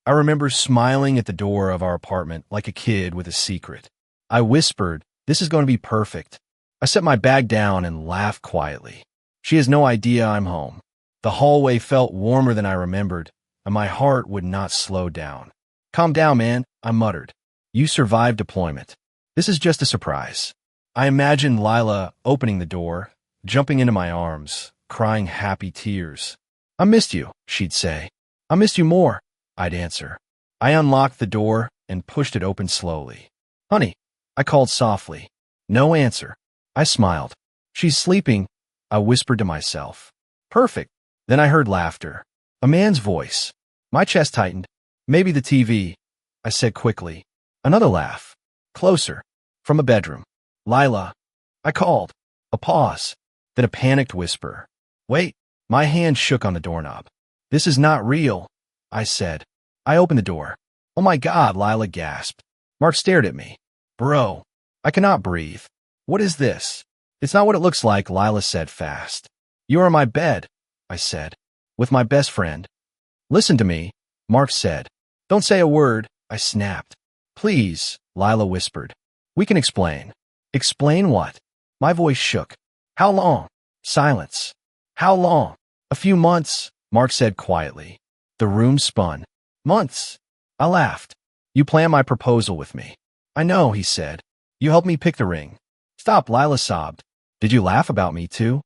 I remember smiling at the door of our apartment like a kid with a secret. I whispered, "This is going to be perfect." I set my bag down and laughed quietly. She has no idea I'm home. The hallway felt warmer than I remembered, and my heart would not slow down. "Calm down, man," I muttered. "You survived deployment. This is just a surprise." I imagined Lila opening the door, jumping into my arms, crying happy tears. "I missed you," she'd say. "I missed you more," I'd answer. I unlocked the door and pushed it open slowly. "Honey," I called softly. No answer. I smiled. "She's sleeping," I whispered to myself. "Perfect." Then I heard laughter. A man's voice. My chest tightened. "Maybe the TV," I said quickly. Another laugh. Closer. From a bedroom. "Lila," I called. A pause. Then a panicked whisper. "Wait." My hand shook on the doorknob. "This is not real," I said. I opened the door. "Oh my God," Lila gasped. Mark stared at me. "Bro." I cannot breathe. "What is this?" "It's not what it looks like," Lila said fast. "You are in my bed," I said. "With my best friend." "Listen to me," Mark said. "Don't say a word," I snapped. "Please," Lila whispered. "We can explain." "Explain what?" My voice shook. "How long?" Silence. "How long?" "A few months," Mark said quietly. The room spun. "Months?" I laughed. "You planned my proposal with me." "I know," he said. "You helped me pick the ring." "Stop," Lila sobbed. "Did you laugh about me too?"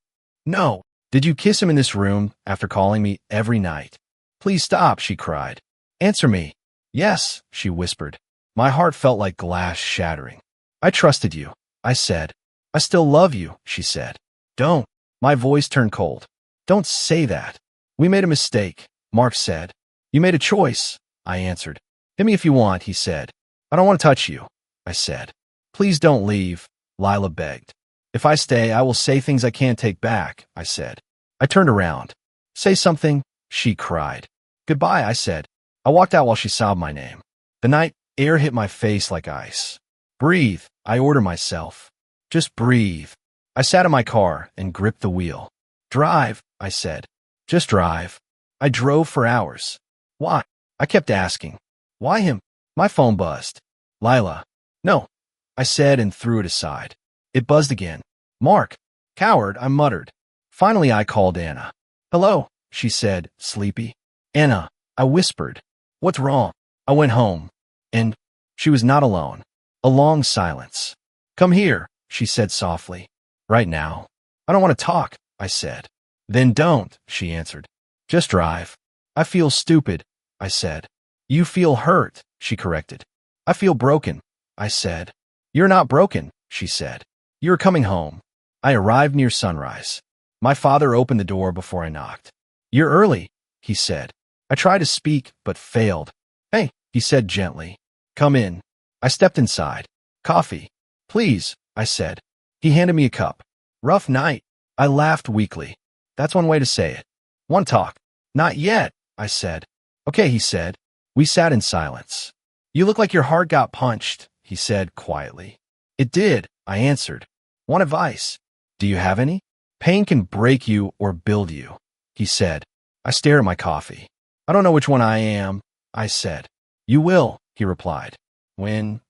"No." "Did you kiss him in this room after calling me every night?" "Please stop," she cried. "Answer me." "Yes," she whispered. My heart felt like glass shattering. "I trusted you," I said. "I still love you," she said. "Don't." My voice turned cold. "Don't say that." "We made a mistake," Mark said. "You made a choice," I answered. "Hit me if you want," he said. "I don't want to touch you," I said. "Please don't leave," Lila begged. "If I stay, I will say things I can't take back," I said. I turned around. "Say something," she cried. "Goodbye," I said. I walked out while she sobbed my name. The night air hit my face like ice. "Breathe," I ordered myself. "Just breathe." I sat in my car and gripped the wheel. "Drive," I said. "Just drive." I drove for hours. "Why?" I kept asking. "Why him?" My phone buzzed. "Lila." "No," I said and threw it aside. It buzzed again. "Mark." "Coward," I muttered. Finally, I called Anna. "Hello," she said, sleepy. "Anna," I whispered. "What's wrong?" I went home. And she was not alone. A long silence. "Come here," she said softly. "Right now." "I don't want to talk," I said. "Then don't," she answered. "Just drive." "I feel stupid," I said. "You feel hurt," she corrected. "I feel broken," I said. "You're not broken," she said. "You're coming home." I arrived near sunrise. My father opened the door before I knocked. "You're early," he said. I tried to speak, but failed. "Hey," he said gently. "Come in." I stepped inside. "Coffee." "Please," I said. He handed me a cup. "Rough night." I laughed weakly. "That's one way to say it." "Want to talk?" "Not yet," I said. "Okay," he said. We sat in silence. "You look like your heart got punched," he said quietly. "It did," I answered. "Want advice?" "Do you have any?" "Pain can break you or build you," he said. I stared at my coffee. "I don't know which one I am," I said. "You will," he replied. When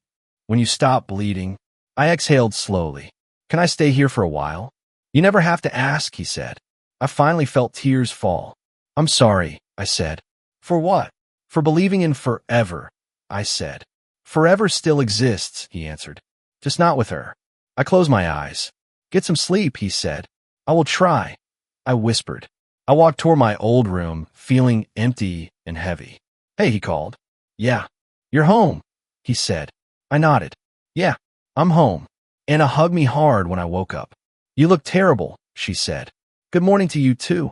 you stop bleeding." I exhaled slowly. "Can I stay here for a while?" "You never have to ask," he said. I finally felt tears fall. "I'm sorry," I said. "For what?" "For believing in forever," I said. "Forever still exists," he answered. "Just not with her." I closed my eyes. "Get some sleep," he said. "I will try," I whispered. I walked toward my old room, feeling empty and heavy. "Hey," he called. "Yeah." "You're home," he said. I nodded. "Yeah, I'm home." Anna hugged me hard when I woke up. "You look terrible," she said. "Good morning to you, too,"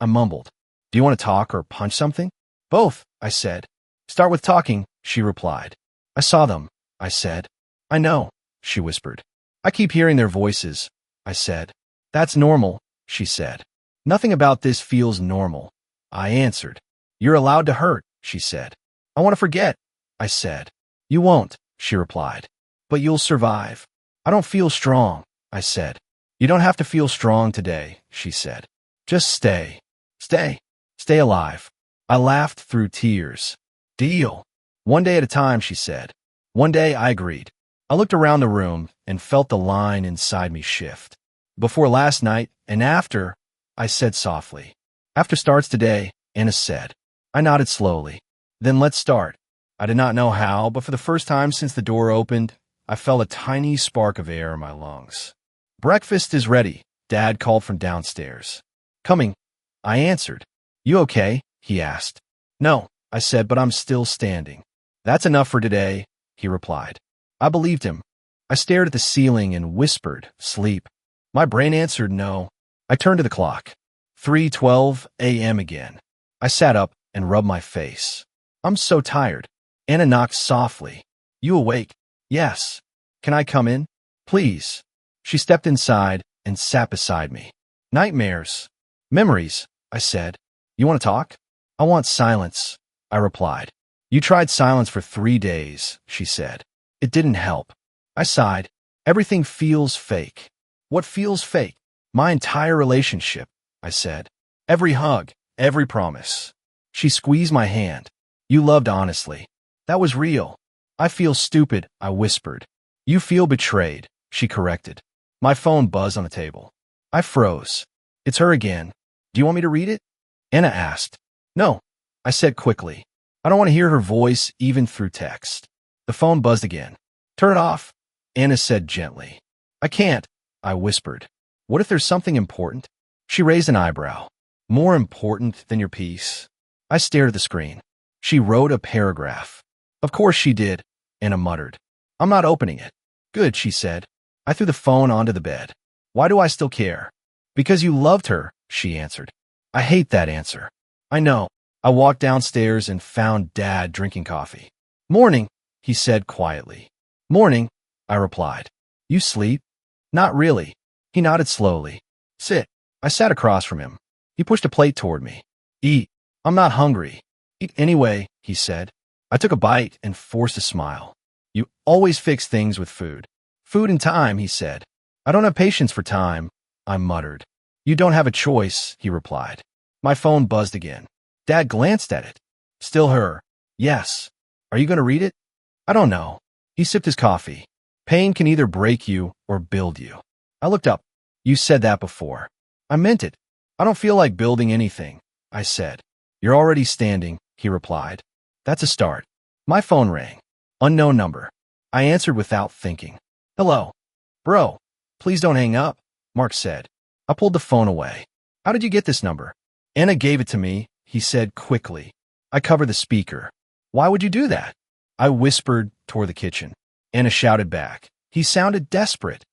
I mumbled. "Do you want to talk or punch something?" "Both," I said. "Start with talking," she replied. "I saw them," I said. "I know," she whispered. "I keep hearing their voices," I said. "That's normal," she said. "Nothing about this feels normal," I answered. "You're allowed to hurt," she said. "I want to forget," I said. "You won't," she replied. "But you'll survive." "I don't feel strong," I said. "You don't have to feel strong today," she said. "Just stay. Stay. Stay alive." I laughed through tears. Deal. One day at a time, she said. One day, I agreed. I looked around the room and felt the line inside me shift. Before last night and after, I said softly. After starts today, Anna said. I nodded slowly. Then let's start. I did not know how, but for the first time since the door opened, I felt a tiny spark of air in my lungs. Breakfast is ready, Dad called from downstairs. Coming, I answered. You okay? He asked. No, I said, but I'm still standing. That's enough for today, he replied. I believed him. I stared at the ceiling and whispered, sleep. My brain answered no. I turned to the clock. 3:12 a.m. again. I sat up and rubbed my face. I'm so tired. Anna knocked softly. You awake? Yes. Can I come in? Please. She stepped inside and sat beside me. Nightmares. Memories, I said. You want to talk? I want silence, I replied. You tried silence for 3 days, she said. It didn't help. I sighed. Everything feels fake. What feels fake? My entire relationship, I said. Every hug, every promise. She squeezed my hand. You loved honestly. That was real. I feel stupid, I whispered. You feel betrayed, she corrected. My phone buzzed on the table. I froze. It's her again. Do you want me to read it? Anna asked. No, I said quickly. I don't want to hear her voice even through text. The phone buzzed again. Turn it off, Anna said gently. I can't, I whispered. What if there's something important? She raised an eyebrow. More important than your peace? I stared at the screen. She wrote a paragraph. Of course she did, Anna muttered. I'm not opening it. Good, she said. I threw the phone onto the bed. Why do I still care? Because you loved her, she answered. I hate that answer. I know. I walked downstairs and found Dad drinking coffee. Morning, he said quietly. Morning, I replied. You sleep? Not really. He nodded slowly. Sit. I sat across from him. He pushed a plate toward me. Eat. I'm not hungry. Eat anyway, he said. I took a bite and forced a smile. You always fix things with food. Food and time, he said. I don't have patience for time, I muttered. You don't have a choice, he replied. My phone buzzed again. Dad glanced at it. Still her. Yes. Are you going to read it? I don't know. He sipped his coffee. Pain can either break you or build you. I looked up. You said that before. I meant it. I don't feel like building anything, I said. You're already standing, he replied. That's a start. My phone rang. Unknown number. I answered without thinking. Hello. Bro, please don't hang up, Mark said. I pulled the phone away. How did you get this number? Anna gave it to me, he said quickly. I covered the speaker. Why would you do that? I whispered toward the kitchen. Anna shouted back. He sounded desperate.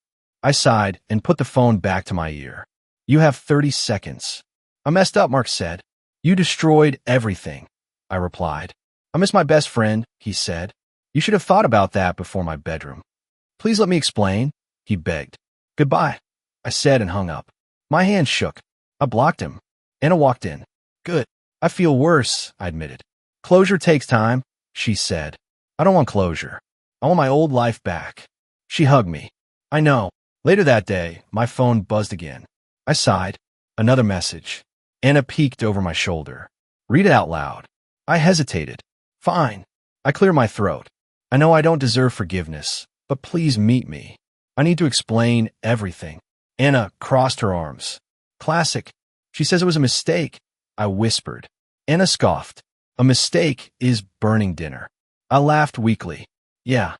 I sighed and put the phone back to my ear. You have 30 seconds. I messed up, Mark said. You destroyed everything, I replied. I miss my best friend, he said. You should have thought about that before my bedroom. Please let me explain, he begged. Goodbye, I said and hung up. My hand shook. I blocked him. Anna walked in. Good. I feel worse, I admitted. Closure takes time, she said. I don't want closure. I want my old life back. She hugged me. I know. Later that day, my phone buzzed again. I sighed. Another message. Anna peeked over my shoulder. Read it out loud. I hesitated. Fine. I cleared my throat. I know I don't deserve forgiveness, but please meet me. I need to explain everything. Anna crossed her arms. Classic. She says it was a mistake, I whispered. Anna scoffed. A mistake is burning dinner. I laughed weakly. Yeah.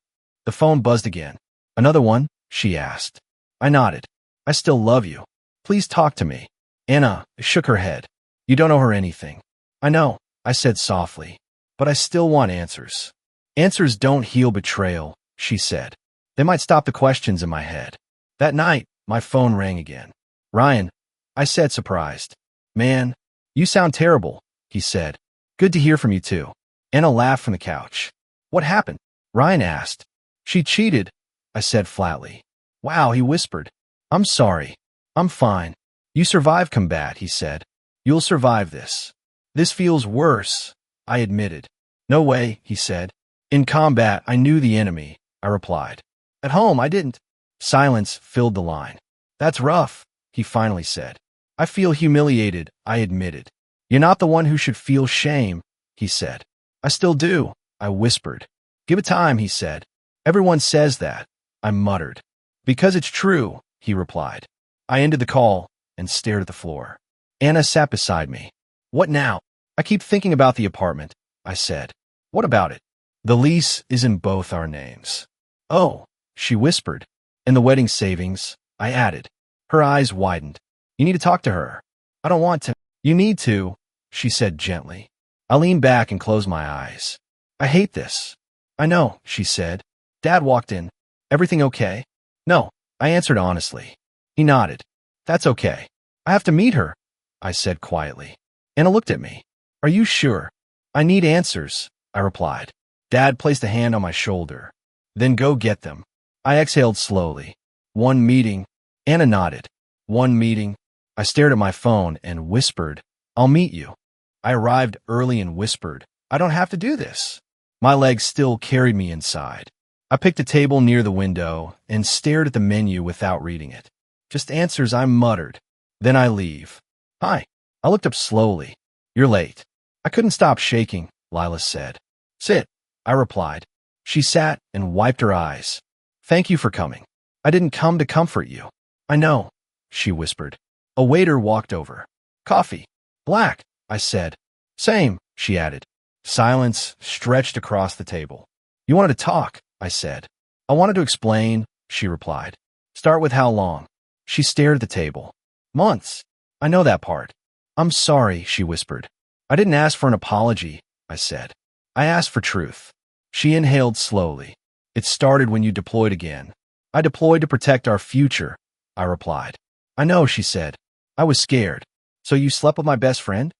The phone buzzed again. Another one? She asked. I nodded. I still love you. Please talk to me. Anna shook her head. You don't owe her anything. I know, I said softly, but I still want answers. Answers don't heal betrayal, she said. They might stop the questions in my head. That night, my phone rang again. Ryan, I said surprised. Man, you sound terrible, he said. Good to hear from you too. Anna laughed from the couch. What happened? Ryan asked. She cheated, I said flatly. Wow, he whispered. I'm sorry. I'm fine. You survived combat, he said. You'll survive this. This feels worse, I admitted. No way, he said. In combat, I knew the enemy, I replied. At home, I didn't. Silence filled the line. That's rough, he finally said. I feel humiliated, I admitted. You're not the one who should feel shame, he said. I still do, I whispered. Give it time, he said. Everyone says that, I muttered. Because it's true, he replied. I ended the call and stared at the floor. Anna sat beside me. What now? I keep thinking about the apartment, I said. What about it? The lease is in both our names. Oh, she whispered. And the wedding savings, I added. Her eyes widened. You need to talk to her. I don't want to. You need to, she said gently. I leaned back and closed my eyes. I hate this. I know, she said. Dad walked in. Everything okay? No, I answered honestly. He nodded. That's okay. I have to meet her, I said quietly. Anna looked at me. Are you sure? I need answers, I replied. Dad placed a hand on my shoulder. Then go get them. I exhaled slowly. One meeting. Anna nodded. One meeting. I stared at my phone and whispered, I'll meet you. I arrived early and whispered, I don't have to do this. My legs still carried me inside. I picked a table near the window and stared at the menu without reading it. Just answers, I muttered. Then I leave. Hi. I looked up slowly. You're late. I couldn't stop shaking, Lila said. Sit, I replied. She sat and wiped her eyes. Thank you for coming. I didn't come to comfort you. I know, she whispered. A waiter walked over. Coffee. Black, I said. Same, she added. Silence stretched across the table. You wanted to talk, I said. I wanted to explain, she replied. Start with how long? She stared at the table. Months. I know that part. I'm sorry, she whispered. I didn't ask for an apology, I said. I asked for truth. She inhaled slowly. It started when you deployed again. I deployed to protect our future, I replied. I know, she said. I was scared. So you slept with my best friend?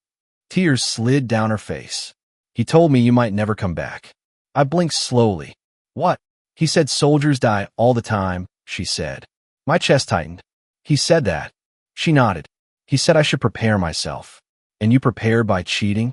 Tears slid down her face. He told me you might never come back. I blinked slowly. What? He said soldiers die all the time, she said. My chest tightened. He said that. She nodded. He said I should prepare myself. And you prepared by cheating?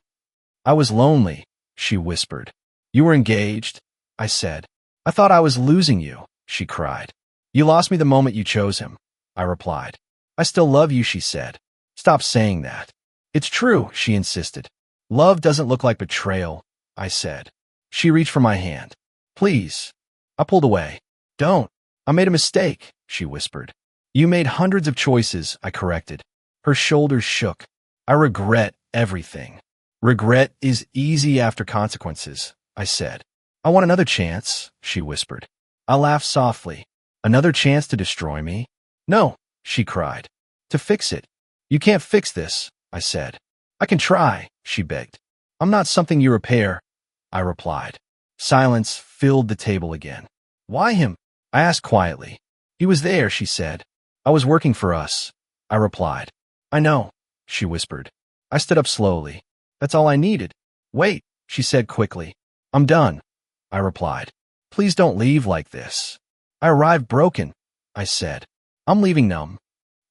I was lonely, she whispered. You were engaged, I said. I thought I was losing you, she cried. You lost me the moment you chose him, I replied. I still love you, she said. Stop saying that. It's true, she insisted. Love doesn't look like betrayal, I said. She reached for my hand. Please. I pulled away. Don't. I made a mistake, she whispered. You made hundreds of choices, I corrected. Her shoulders shook. I regret everything. Regret is easy after consequences, I said. I want another chance, she whispered. I laughed softly. Another chance to destroy me? No, she cried. To fix it. You can't fix this, I said. I can try, she begged. I'm not something you repair, I replied. Silence filled the table again. Why him? I asked quietly. He was there, she said. I was working for us, I replied. I know, she whispered. I stood up slowly. That's all I needed. Wait, she said quickly. I'm done, I replied. Please don't leave like this. I arrived broken, I said. I'm leaving numb.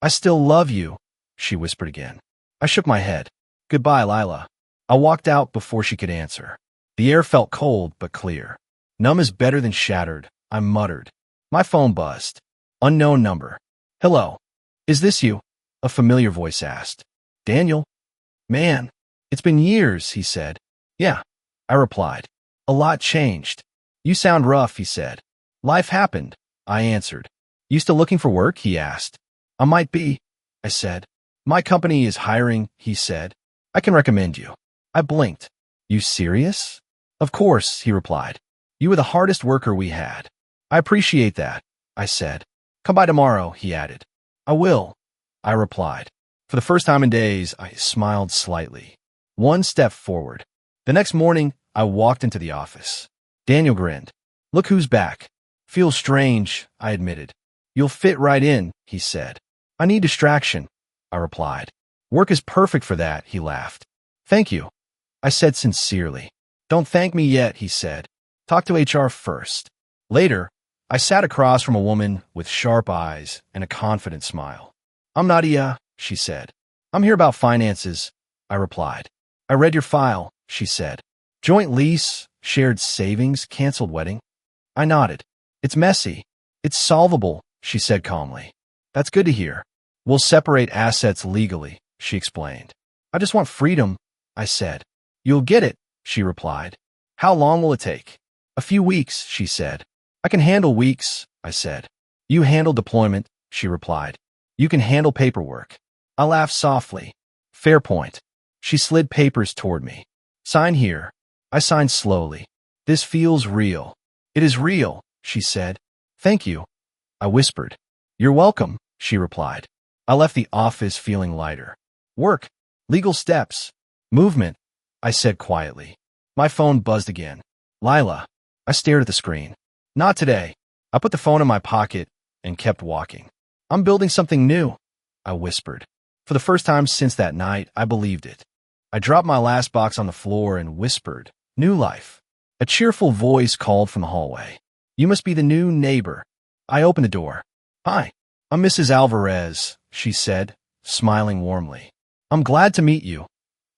I still love you, she whispered again. I shook my head. Goodbye, Lila. I walked out before she could answer. The air felt cold but clear. Numb is better than shattered, I muttered. My phone buzzed. Unknown number. Hello. Is this you? A familiar voice asked. Daniel? Man, it's been years, he said. Yeah, I replied. A lot changed. You sound rough, he said. Life happened, I answered. You still looking for work, he asked. I might be, I said. My company is hiring, he said. I can recommend you. I blinked. You serious? Of course, he replied. You were the hardest worker we had. I appreciate that, I said. Come by tomorrow, he added. I will, I replied. For the first time in days, I smiled slightly. One step forward. The next morning, I walked into the office. Daniel grinned. Look who's back. Feels strange, I admitted. You'll fit right in, he said. I need distraction, I replied. Work is perfect for that, he laughed. Thank you, I said sincerely. Don't thank me yet, he said. Talk to HR first. Later, I sat across from a woman with sharp eyes and a confident smile. I'm Nadia, she said. I'm here about finances, I replied. I read your file, she said. Joint lease, shared savings, canceled wedding. I nodded. It's messy. It's solvable, she said calmly. That's good to hear. We'll separate assets legally, she explained. I just want freedom, I said. You'll get it, she replied. How long will it take? A few weeks, she said. I can handle weeks, I said. You handle deployment, she replied. You can handle paperwork. I laughed softly. Fair point. She slid papers toward me. Sign here. I signed slowly. This feels real. It is real, she said. Thank you, I whispered. You're welcome, she replied. I left the office feeling lighter. Work, legal steps, movement, I said quietly. My phone buzzed again. Lila. I stared at the screen. Not today. I put the phone in my pocket and kept walking. I'm building something new, I whispered. For the first time since that night, I believed it. I dropped my last box on the floor and whispered, New life. A cheerful voice called from the hallway. You must be the new neighbor. I opened the door. Hi, I'm Mrs. Alvarez, she said, smiling warmly. I'm glad to meet you,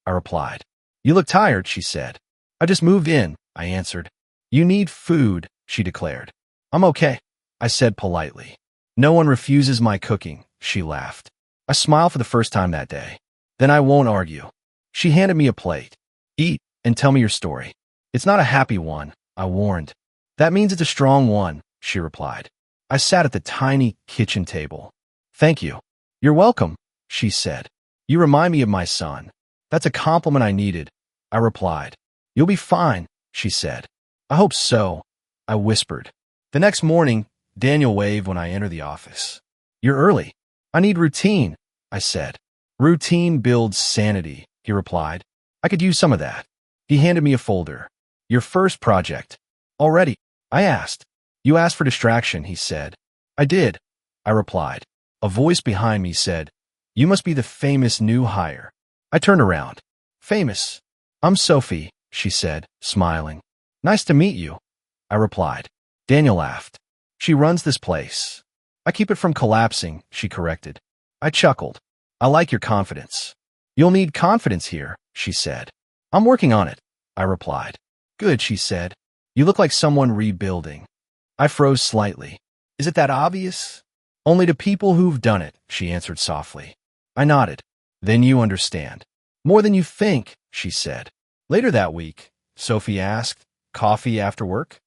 I replied. You look tired, she said. I just moved in, I answered. You need food, she declared. I'm okay, I said politely. No one refuses my cooking, she laughed. I smiled for the first time that day. Then I won't argue. She handed me a plate. Eat and tell me your story. It's not a happy one, I warned. That means it's a strong one, she replied. I sat at the tiny kitchen table. Thank you. You're welcome, she said. You remind me of my son. That's a compliment I needed, I replied. You'll be fine, she said. I hope so, I whispered. The next morning, Daniel waved when I entered the office. You're early. I need routine, I said. Routine builds sanity, he replied. I could use some of that. He handed me a folder. Your first project. Already? I asked. You asked for distraction, he said. I did, I replied. A voice behind me said, You must be the famous new hire. I turned around. Famous? I'm Sophie, she said, smiling. Nice to meet you, I replied. Daniel laughed. She runs this place. I keep it from collapsing, she corrected. I chuckled. I like your confidence. You'll need confidence here, she said. I'm working on it, I replied. Good, she said. You look like someone rebuilding. I froze slightly. Is it that obvious? Only to people who've done it, she answered softly. I nodded. Then you understand. More than you think, she said. Later that week, Sophie asked, Coffee after work?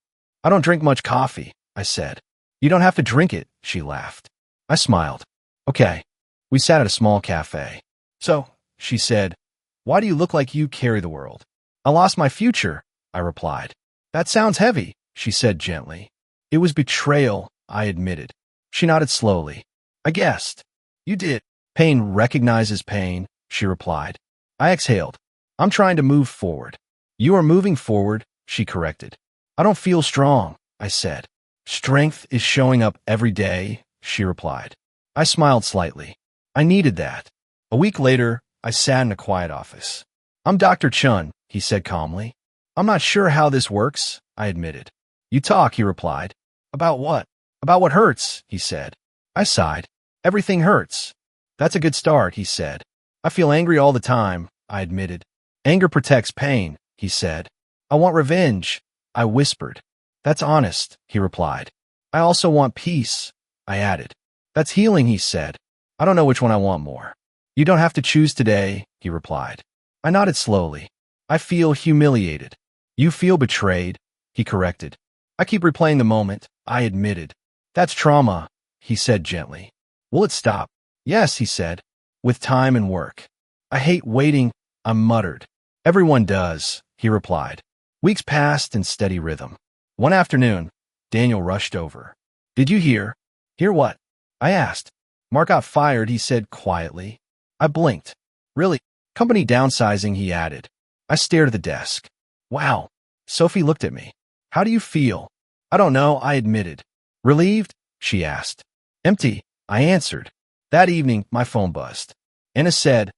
I don't drink much coffee, I said. You don't have to drink it, she laughed. I smiled. Okay. We sat at a small cafe. So, she said, why do you look like you carry the world? I lost my future, I replied. That sounds heavy, she said gently. It was betrayal, I admitted. She nodded slowly. I guessed. You did. Pain recognizes pain, she replied. I exhaled. I'm trying to move forward. You are moving forward, she corrected. I don't feel strong, I said. Strength is showing up every day, she replied. I smiled slightly. I needed that. A week later, I sat in a quiet office. I'm Dr. Chun, he said calmly. I'm not sure how this works, I admitted. You talk, he replied. About what? About what hurts, he said. I sighed. Everything hurts. That's a good start, he said. I feel angry all the time, I admitted. Anger protects pain, he said. I want revenge, I whispered. That's honest, he replied. I also want peace, I added. That's healing, he said. I don't know which one I want more. You don't have to choose today, he replied. I nodded slowly. I feel humiliated. You feel betrayed, he corrected. I keep replaying the moment, I admitted. That's trauma, he said gently. Will it stop? Yes, he said. With time and work. I hate waiting, I muttered. Everyone does, he replied. Weeks passed in steady rhythm. One afternoon, Daniel rushed over. Did you hear? Hear what? I asked. Mark got fired, he said quietly. I blinked. Really? Company downsizing, he added. I stared at the desk. Wow. Sophie looked at me. How do you feel? I don't know, I admitted. Relieved? She asked. Empty, I answered. That evening, my phone buzzed. Anna said,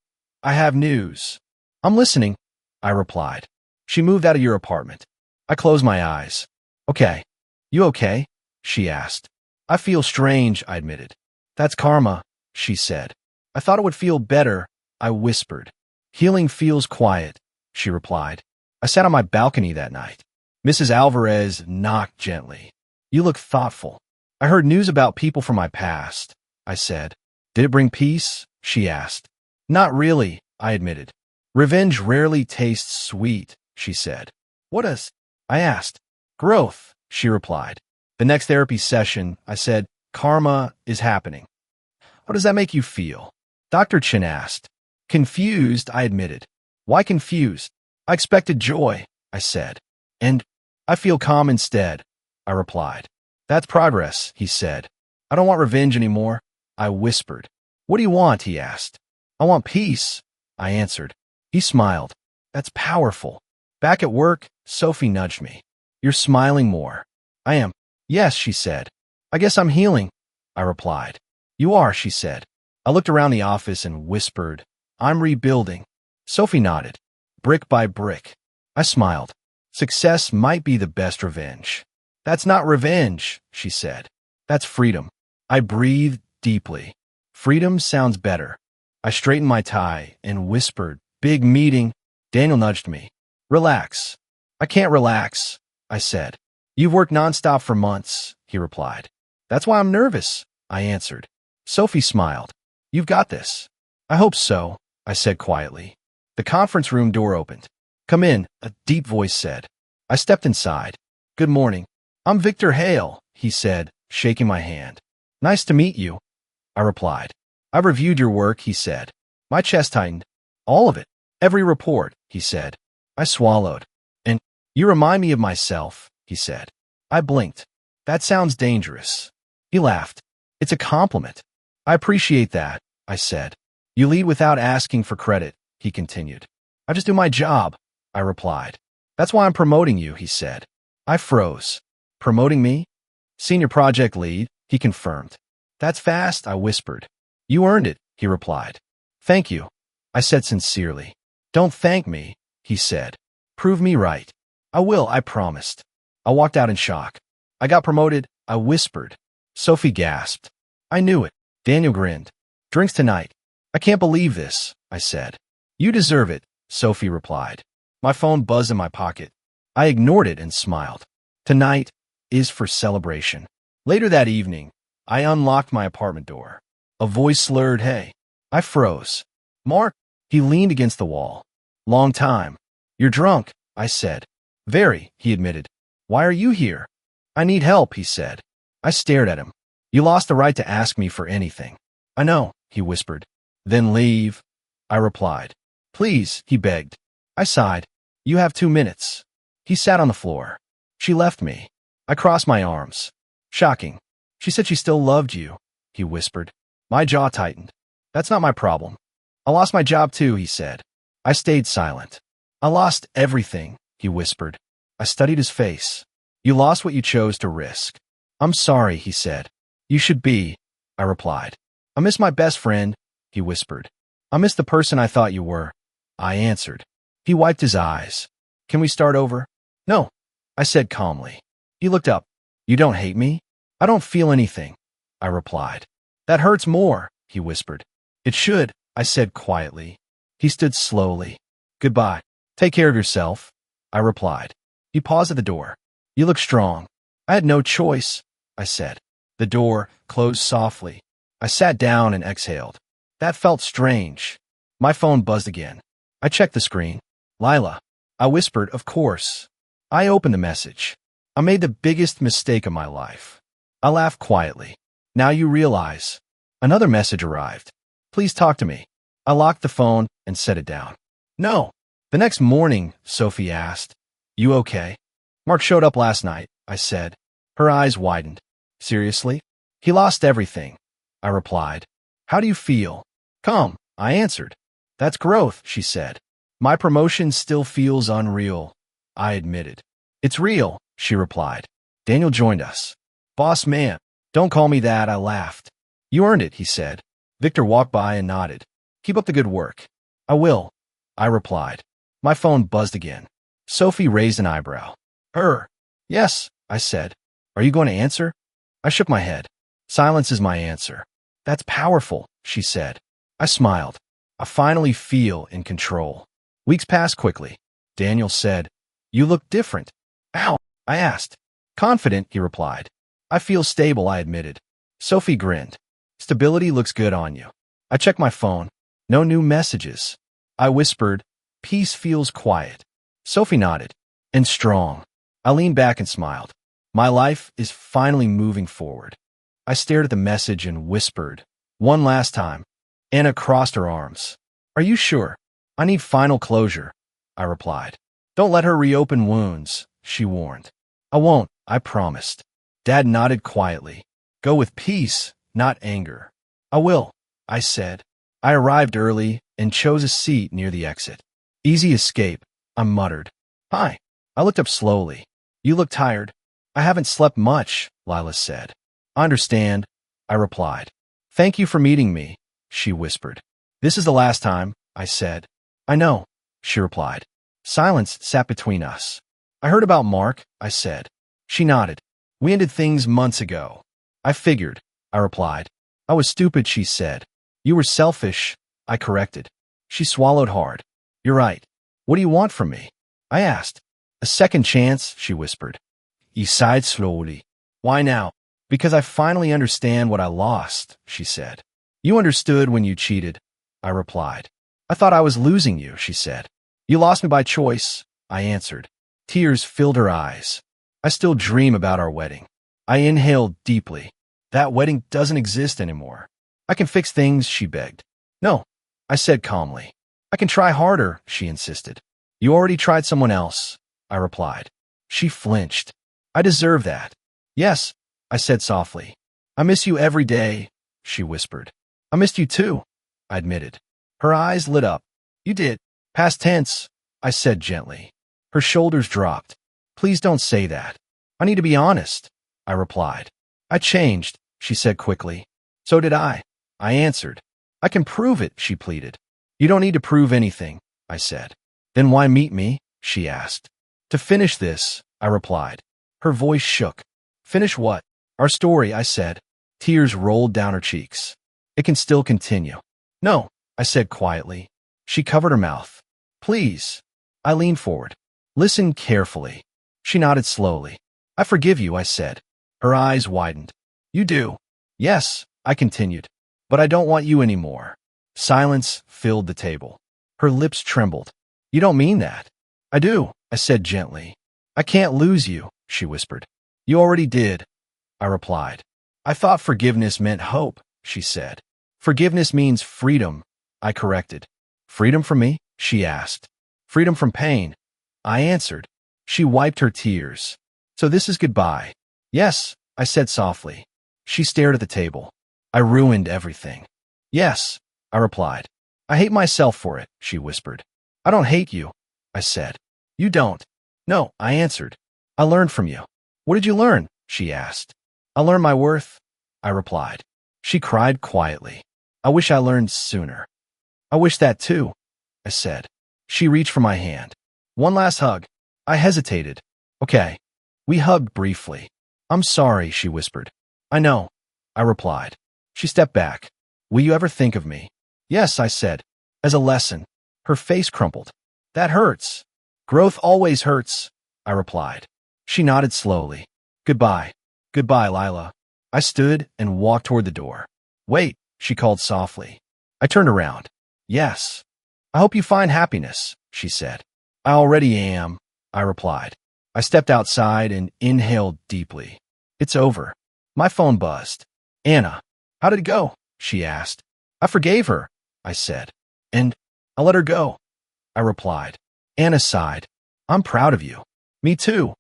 I have news. I'm listening, I replied. She moved out of your apartment. I closed my eyes. Okay. You okay? She asked. I feel strange, I admitted. That's karma, she said. I thought it would feel better, I whispered. Healing feels quiet, she replied. I sat on my balcony that night. Mrs. Alvarez knocked gently. You look thoughtful. I heard news about people from my past, I said. Did it bring peace? She asked. Not really, I admitted. Revenge rarely tastes sweet, she said. What does I asked. Growth, she replied. The next therapy session, I said, karma is happening. How does that make you feel? Dr. Chin asked. Confused, I admitted. Why confused? I expected joy, I said. And I feel calm instead, I replied. That's progress, he said. I don't want revenge anymore, I whispered. What do you want, he asked. I want peace, I answered. He smiled. That's powerful. Back at work, Sophie nudged me. You're smiling more. I am. Yes, she said. I guess I'm healing, I replied. You are, she said. I looked around the office and whispered, I'm rebuilding. Sophie nodded. Brick by brick. I smiled. Success might be the best revenge. That's not revenge, she said. That's freedom. I breathed deeply. Freedom sounds better. I straightened my tie and whispered, big meeting. Daniel nudged me. Relax. I can't relax, I said. You've worked nonstop for months, he replied. That's why I'm nervous, I answered. Sophie smiled. You've got this. I hope so, I said quietly. The conference room door opened. Come in, a deep voice said. I stepped inside. Good morning. I'm Victor Hale, he said, shaking my hand. Nice to meet you, I replied. I've reviewed your work, he said. My chest tightened. All of it. Every report, he said. I swallowed. And you remind me of myself, he said. I blinked. That sounds dangerous. He laughed. It's a compliment. I appreciate that, I said. You lead without asking for credit, he continued. I just do my job, I replied. That's why I'm promoting you, he said. I froze. Promoting me? Senior project lead, he confirmed. That's fast, I whispered. You earned it, he replied. Thank you, I said sincerely. Don't thank me, he said. Prove me right. I will, I promised. I walked out in shock. I got promoted, I whispered. Sophie gasped. I knew it. Daniel grinned. Drinks tonight. I can't believe this, I said. You deserve it, Sophie replied. My phone buzzed in my pocket. I ignored it and smiled. Tonight is for celebration. Later that evening, I unlocked my apartment door. A voice slurred, hey. I froze. Mark, he leaned against the wall. Long time. You're drunk, I said. Very, he admitted. Why are you here? I need help, he said. I stared at him. You lost the right to ask me for anything. I know, he whispered. Then leave, I replied. Please, he begged. I sighed. You have 2 minutes. He sat on the floor. She left me. I crossed my arms. Shocking. She said she still loved you, he whispered. My jaw tightened. That's not my problem. I lost my job too, he said. I stayed silent. I lost everything, he whispered. I studied his face. You lost what you chose to risk. I'm sorry, he said. You should be, I replied. I miss my best friend, he whispered. I miss the person I thought you were, I answered. He wiped his eyes. Can we start over? No, I said calmly. He looked up. You don't hate me? I don't feel anything, I replied. That hurts more, he whispered. It should, I said quietly. He stood slowly. Goodbye. Take care of yourself, I replied. He paused at the door. You look strong. I had no choice, I said. The door closed softly. I sat down and exhaled. That felt strange. My phone buzzed again. I checked the screen. Lila. I whispered, of course. I opened the message. I made the biggest mistake of my life. I laughed quietly. Now you realize. Another message arrived. Please talk to me. I locked the phone and set it down. No. The next morning, Sophie asked, You okay? Mark showed up last night, I said. Her eyes widened. Seriously? He lost everything, I replied. How do you feel? Calm, I answered. That's growth, she said. My promotion still feels unreal, I admitted. It's real, she replied. Daniel joined us. Boss man. Don't call me that, I laughed. You earned it, he said. Victor walked by and nodded. Keep up the good work. I will, I replied. My phone buzzed again. Sophie raised an eyebrow. Her. Yes, I said. Are you going to answer? I shook my head. Silence is my answer. That's powerful, she said. I smiled. I finally feel in control. Weeks passed quickly. Daniel said, You look different. How? I asked. Confident, he replied. I feel stable, I admitted. Sophie grinned. Stability looks good on you. I checked my phone. No new messages. I whispered, Peace feels quiet. Sophie nodded. And strong. I leaned back and smiled. My life is finally moving forward. I stared at the message and whispered, "One last time." Anna crossed her arms. "Are you sure? I need final closure," I replied. "Don't let her reopen wounds," she warned. "I won't, I promised." Dad nodded quietly. "Go with peace, not anger." "I will," I said. I arrived early and chose a seat near the exit. "Easy escape," I muttered. "Hi." I looked up slowly. "You look tired." "I haven't slept much," Lila said. "I understand," I replied. "Thank you for meeting me," she whispered. "This is the last time," I said. "I know," she replied. Silence sat between us. "I heard about Mark," I said. She nodded. "We ended things months ago." "I figured," I replied. "I was stupid," she said. "You were selfish," I corrected. She swallowed hard. "You're right. What do you want from me?" I asked. "A second chance," she whispered. He sighed slowly. "Why now?" "Because I finally understand what I lost," she said. "You understood when you cheated," I replied. "I thought I was losing you," she said. "You lost me by choice," I answered. Tears filled her eyes. "I still dream about our wedding." I inhaled deeply. "That wedding doesn't exist anymore." "I can fix things," she begged. "No," I said calmly. "I can try harder," she insisted. "You already tried someone else," I replied. She flinched. "I deserve that." "Yes," I said softly. "I miss you every day," she whispered. "I missed you too," I admitted. Her eyes lit up. "You did." "Past tense," I said gently. Her shoulders dropped. "Please don't say that." "I need to be honest," I replied. "I changed," she said quickly. "So did I," answered. "I can prove it," she pleaded. "You don't need to prove anything," I said. "Then why meet me?" she asked. "To finish this," I replied. Her voice shook. "Finish what?" "Our story," I said. Tears rolled down her cheeks. "It can still continue." "No," I said quietly. She covered her mouth. "Please." I leaned forward. "Listen carefully." She nodded slowly. "I forgive you," I said. Her eyes widened. "You do?" "Yes," I continued. "But I don't want you anymore." Silence filled the table. Her lips trembled. "You don't mean that." "I do," I said gently. "I can't lose you," she whispered. "You already did," I replied. "I thought forgiveness meant hope," she said. "Forgiveness means freedom," I corrected. "Freedom from me?" she asked. "Freedom from pain," I answered. She wiped her tears. "So this is goodbye." "Yes," I said softly. She stared at the table. "I ruined everything." "Yes," I replied. "I hate myself for it," she whispered. "I don't hate you," I said. "You don't." "No," I answered. "I learned from you." "What did you learn?" she asked. "I learned my worth," I replied. She cried quietly. "I wish I learned sooner." "I wish that too," I said. She reached for my hand. "One last hug." I hesitated. "Okay." We hugged briefly. "I'm sorry," she whispered. "I know," I replied. She stepped back. "Will you ever think of me?" "Yes," I said. "As a lesson." Her face crumpled. "That hurts." "Growth always hurts," I replied. She nodded slowly. "Goodbye." "Goodbye, Lila." I stood and walked toward the door. "Wait," she called softly. I turned around. "Yes." "I hope you find happiness," she said. "I already am," I replied. I stepped outside and inhaled deeply. "It's over." My phone buzzed. "Anna, how did it go?" she asked. "I forgave her," I said. "And I let her go," I replied. Anna sighed. "I'm proud of you." "Me too,"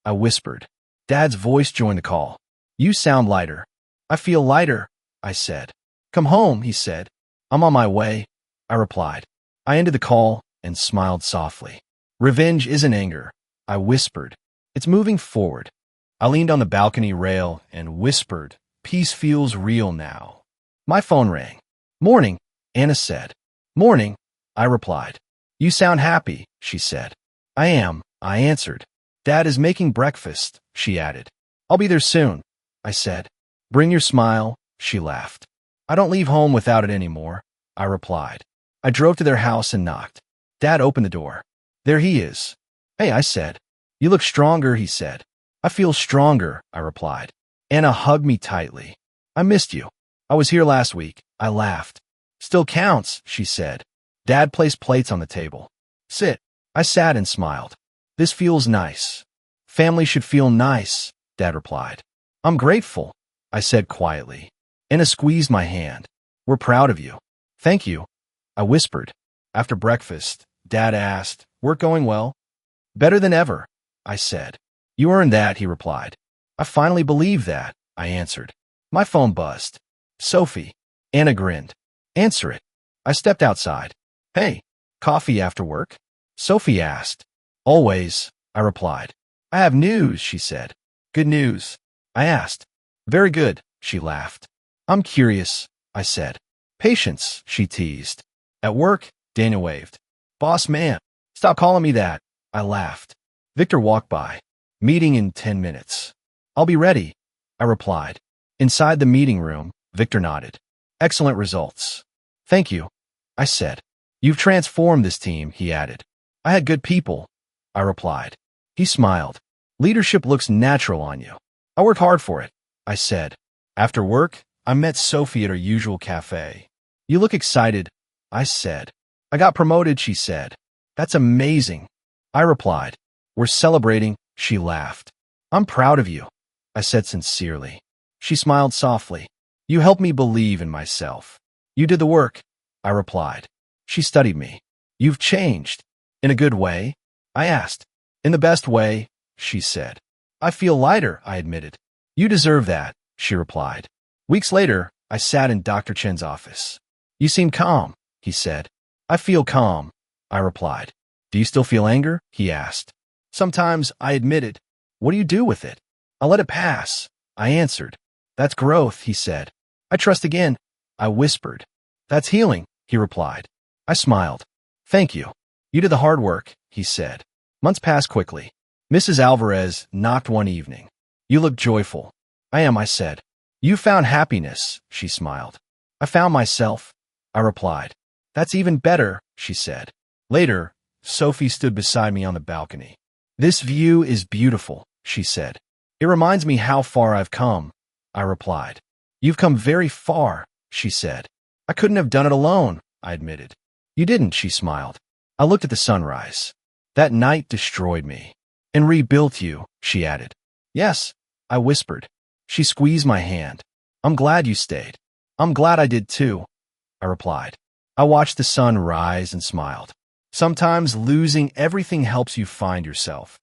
I whispered. Dad's voice joined the call. "You sound lighter." "I feel lighter," I said. "Come home," he said. "I'm on my way," I replied. I ended the call and smiled softly. "Revenge isn't anger," I whispered. "It's moving forward." I leaned on the balcony rail and whispered, "Peace feels real now." My phone rang. "Morning," Anna said. "Morning," I replied. "You sound happy," she said. "I am," I answered. "Dad is making breakfast," she added. "I'll be there soon," I said. "Bring your smile," she laughed. "I don't leave home without it anymore," I replied. I drove to their house and knocked. Dad opened the door. "There he is." "Hey," I said. "You look stronger," he said. "I feel stronger," I replied. Anna hugged me tightly. "I missed you." "I was here last week," I laughed. "Still counts," she said. Dad placed plates on the table. "Sit." I sat and smiled. "This feels nice." Family should feel nice, Dad replied. I'm grateful, I said quietly. Anna squeezed my hand. We're proud of you. Thank you, I whispered. After breakfast, Dad asked, work going well? Better than ever, I said. You earned that, he replied. I finally believe that, I answered. My phone buzzed. Sophie. Anna grinned. Answer it. I stepped outside. Hey, coffee after work? Sophie asked. Always, I replied. I have news, she said. Good news, I asked. Very good, she laughed. I'm curious, I said. Patience, she teased. At work, Daniel waved. Boss man, stop calling me that, I laughed. Victor walked by. Meeting in 10 minutes. I'll be ready, I replied. Inside the meeting room, Victor nodded. Excellent results. Thank you, I said. You've transformed this team, he added. I had good people, I replied. He smiled. Leadership looks natural on you. I worked hard for it, I said. After work, I met Sophie at her usual cafe. You look excited, I said. I got promoted, she said. That's amazing, I replied. We're celebrating, she laughed. I'm proud of you, I said sincerely. She smiled softly. You helped me believe in myself. You did the work, I replied. She studied me. You've changed. In a good way? I asked. In the best way, she said. I feel lighter, I admitted. You deserve that, she replied. Weeks later, I sat in Dr. Chen's office. You seem calm, he said. I feel calm, I replied. Do you still feel anger? He asked. Sometimes, I admitted. What do you do with it? I let it pass, I answered. That's growth, he said. I trust again, I whispered. That's healing, he replied. I smiled. Thank you. You did the hard work, he said. Months passed quickly. Mrs. Alvarez knocked one evening. You look joyful. I am, I said. You found happiness, she smiled. I found myself, I replied. That's even better, she said. Later, Sophie stood beside me on the balcony. This view is beautiful, she said. It reminds me how far I've come, I replied. You've come very far, she said. I couldn't have done it alone, I admitted. You didn't, she smiled. I looked at the sunrise. That night destroyed me. And rebuilt you, she added. Yes, I whispered. She squeezed my hand. I'm glad you stayed. I'm glad I did too, I replied. I watched the sun rise and smiled. Sometimes losing everything helps you find yourself.